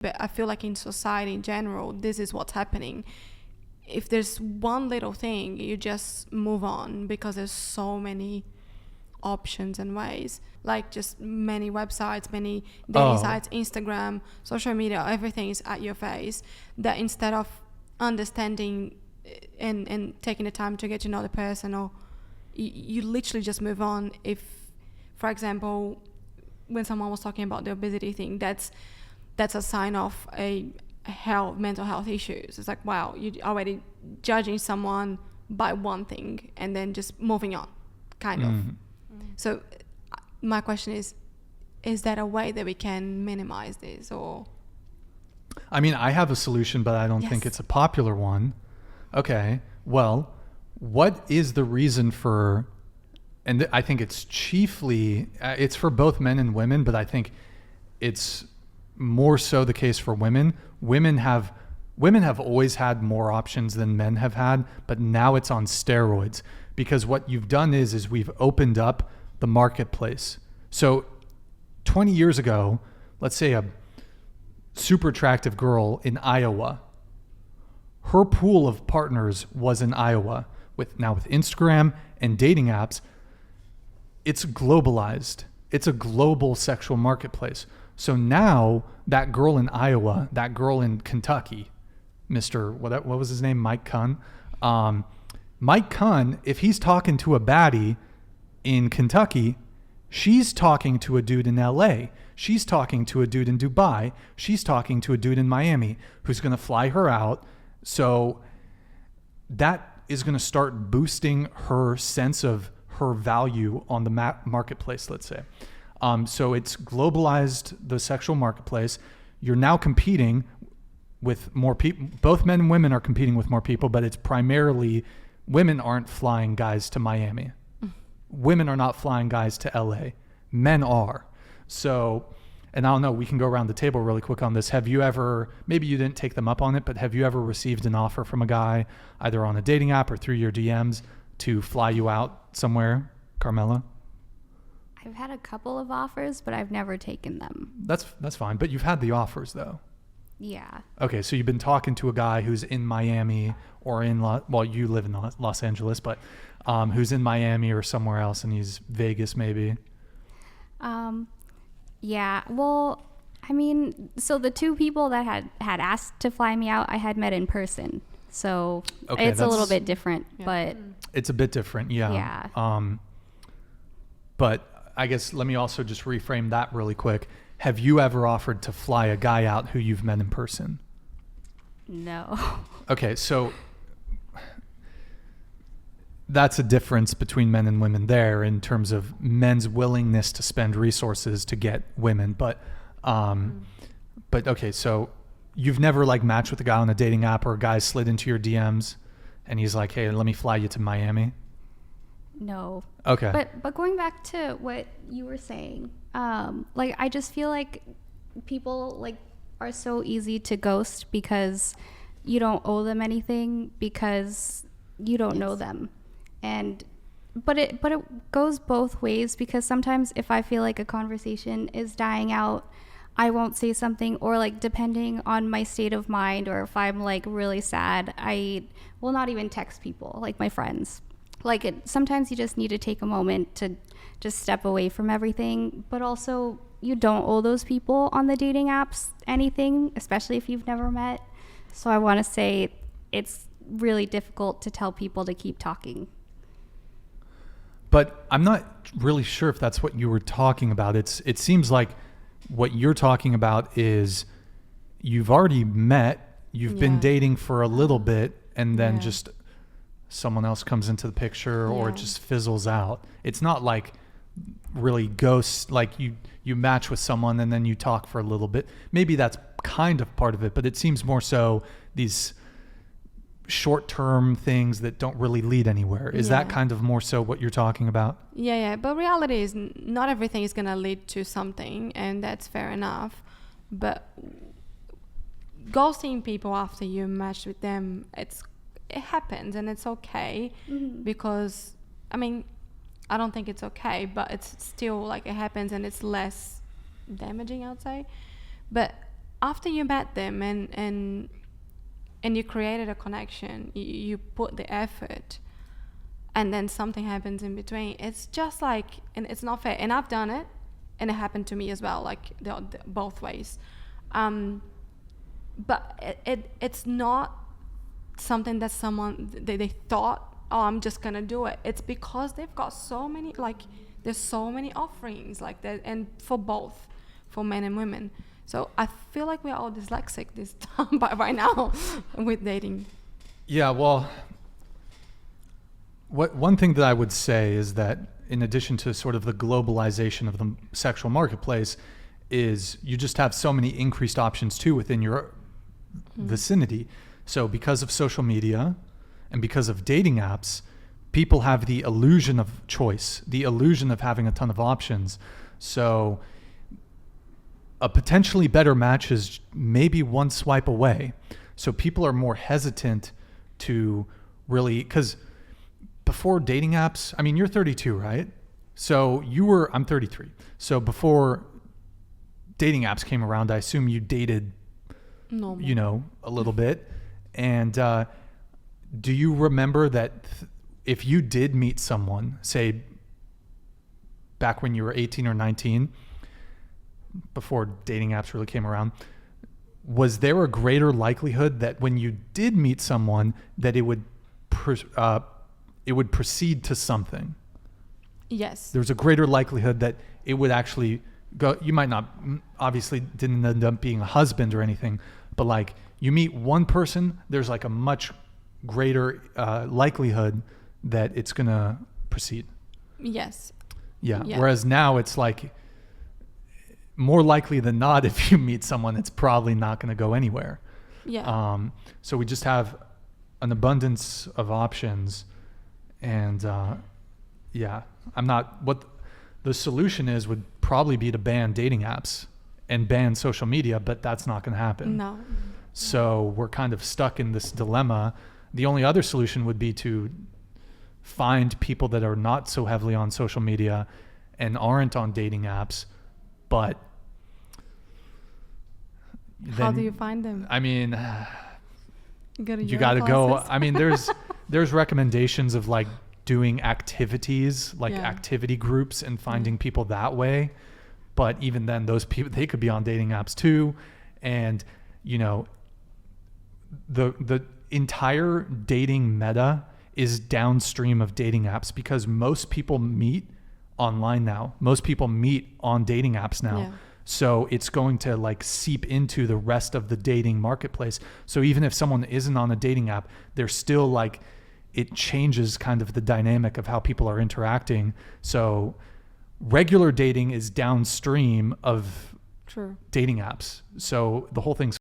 But I feel like in society in general, this is what's happening. If there's one little thing, you just move on because there's so many options and ways, like just many websites, many dating sites, Instagram, social media, everything is at your face, that instead of understanding and taking the time to get to know the person, or you literally just move on. If, for example, when someone was talking about the obesity thing, that's a sign of a mental health issues. It's like, wow, you're already judging someone by one thing and then just moving on, kind of. So my question is that a way that we can minimize this? Or I mean, I have a solution, but I don't think it's a popular one. Okay, well, what is the reason for, and I think it's chiefly, it's for both men and women, but I think it's more so the case for women. Women have always had more options than men have had, but now it's on steroids, because what you've done is we've opened up the marketplace. So 20 years ago, let's say a super attractive girl in Iowa, her pool of partners was in Iowa. With Instagram and dating apps, it's globalized. It's a global sexual marketplace. So now that girl in Iowa, that girl in Kentucky, Mr. what was his name? Mike Kunn. Mike Kunn, if he's talking to a baddie in Kentucky, she's talking to a dude in LA. She's talking to a dude in Dubai. She's talking to a dude in Miami who's going to fly her out. So that is going to start boosting her sense of her value on the marketplace, let's say. So it's globalized the sexual marketplace. You're now competing with more people. Both men and women are competing with more people, but it's primarily women aren't flying guys to Miami. Women are not flying guys to LA. Men are. So, and I don't know, we can go around the table really quick on this. Have you ever, maybe you didn't take them up on it, but have you ever received an offer from a guy, either on a dating app or through your DMs, to fly you out somewhere, Carmela? I've had a couple of offers, but I've never taken them. That's fine, but you've had the offers though. Yeah. Okay, so you've been talking to a guy who's in Miami or in you live in Los Angeles, but who's in Miami or somewhere else, and he's Vegas maybe. Yeah. Well, I mean, so the two people that had asked to fly me out, I had met in person. So it's a little bit different, but it's a bit different. Yeah. Yeah. But I guess let me also just reframe that really quick. Have you ever offered to fly a guy out who you've met in person? No. Okay, so that's a difference between men and women there in terms of men's willingness to spend resources to get women. But okay, so you've never like matched with a guy on a dating app, or a guy slid into your DMs and he's like, hey, let me fly you to Miami? No. Okay. But going back to what you were saying, like I just feel like people like are so easy to ghost because you don't owe them anything, because you don't know them. But it goes both ways, because sometimes if I feel like a conversation is dying out, I won't say something, or like depending on my state of mind, or if I'm like really sad, I will not even text people, like my friends. Like sometimes you just need to take a moment to just step away from everything, but also you don't owe those people on the dating apps anything, especially if you've never met. So I want to say it's really difficult to tell people to keep talking. But I'm not really sure if that's what you were talking about. It seems like what you're talking about is you've already met, you've been dating for a little bit, and then just someone else comes into the picture, or it just fizzles out. It's not like really ghosts, like you match with someone and then you talk for a little bit. Maybe that's kind of part of it, but it seems more so these short-term things that don't really lead anywhere. Is that kind of more so what you're talking about? Yeah. But reality is not everything is going to lead to something, and that's fair enough. But ghosting people after you match with them, it happens, and it's okay. Because, I mean, I don't think it's okay, but it's still like it happens, and it's less damaging, I would say. But after you met them and you created a connection, you put the effort, and then something happens in between, it's just like, and it's not fair. And I've done it, and it happened to me as well, like both ways. But it's not something that someone they thought, oh, I'm just gonna do it. It's because they've got so many, like, there's so many offerings like that, and for both, for men and women. So I feel like we're all dyslexic this time by now with dating. Yeah, well, one thing that I would say is that in addition to sort of the globalization of the sexual marketplace, is you just have so many increased options too within your vicinity. So because of social media and because of dating apps, people have the illusion of choice, the illusion of having a ton of options. So a potentially better match is maybe one swipe away. So people are more hesitant to really, because before dating apps, I mean, you're 32, right? So I'm 33. So before dating apps came around, I assume you dated, Normal. A little bit. And do you remember that if you did meet someone, say back when you were 18 or 19, before dating apps really came around, was there a greater likelihood that when you did meet someone that it would proceed to something? Yes. There's a greater likelihood that it would actually go. You might not, obviously didn't end up being a husband or anything, but like you meet one person, there's like a much greater likelihood that it's going to proceed. Yes. Yeah. Whereas now it's like more likely than not, if you meet someone, it's probably not going to go anywhere. Yeah. So we just have an abundance of options, and what the solution is would probably be to ban dating apps and ban social media, but that's not going to happen. No. So we're kind of stuck in this dilemma. The only other solution would be to find people that are not so heavily on social media and aren't on dating apps, but how do you find them? I mean, you got to go. I mean, there's recommendations of like doing activities, like activity groups, and finding people that way. But even then, those people, they could be on dating apps too. And, the entire dating meta is downstream of dating apps, because most people meet online now. Most people meet on dating apps now. Yeah. So it's going to like seep into the rest of the dating marketplace. So even if someone isn't on a dating app, they're still like, it changes kind of the dynamic of how people are interacting. So regular dating is downstream of True. dating apps. So the whole thing's